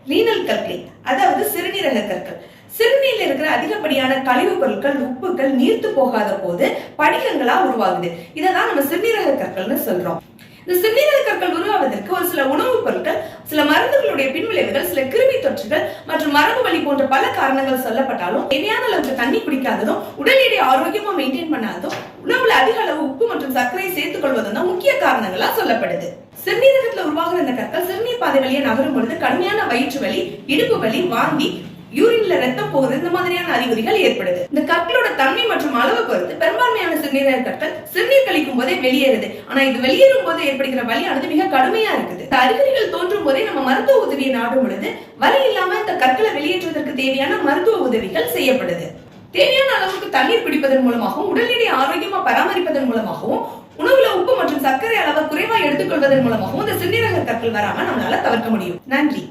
Renal கற்கள், அதாவது சிறுநீரக கற்கள். சிறுநீரில் இருக்கிற அதிகப்படியான கழிவு பொருட்கள், உப்புகள் நீர்த்து போகாத போது படிகங்களா உருவாகுது. இதான் நம்ம சிறுநீரக கற்கள்னு சொல்றோம். இந்த சிறுநீரக கற்கள் உருவாவதற்கு ஒரு சில உணவுப் பொருட்கள், சில மருந்துகளுடைய பின்விளைவுகள், சில கிருமி தொற்றுகள் மற்றும் மரபு வழி போன்ற பல காரணங்கள் சொல்லப்பட்டாலும், தேவையான அளவுக்கு தண்ணி குடிக்காததும், உடல் எடை ஆரோக்கியமா மெயின்டைன் பண்ணாததும், உணவுல அதிக அளவு உப்பு மற்றும் சர்க்கரையை சேர்த்துக் கொள்வதும் தான் முக்கிய காரணங்களா சொல்லப்படுது. சிறுநீரகத்துல உருவாகிற இந்த கற்கள் சிறுநீர் பாதை வழியா நகரும் பொழுது கடுமையான வயிற்று வலி, இடுப்பு வலி, வாந்தி, யூரின்ல ரத்தம் போகுது, இந்த மாதிரியான அறிகுறிகள் ஏற்படுது. இந்த கற்களோட தன்மை மற்றும் அளவு பொறுத்து பெரும்பான்மையான சிறுநீரக கற்கள் சிறுநீர் கழிக்கும் போதே வெளியேறுது. ஆனா இது வெளியேறும் போது ஏற்படுகிற வலியானது மிக கடுமையா இருக்குது. இந்த அறிகுறிகள் தோன்றும் போதே நம்ம மருத்துவ உதவியை நாடும் பொழுது வலி இல்லாம இந்த கற்களை வெளியேற்றுவதற்கு தேவையான மருத்துவ உதவிகள் செய்யப்படுது. தேவையான அளவுக்கு தண்ணீர் குடிப்பதன் மூலமாகவும், உடல் எடை ஆரோக்கியமா பராமரிப்பதன் மூலமாகவும், உணவுல உப்பு மற்றும் சர்க்கரை அளவை குறைவா எடுத்துக்கொள்வதன் மூலமாகவும் இந்த சிறுநீரக கற்கள் வராம நம்மளால தவிர்க்க முடியும். நன்றி.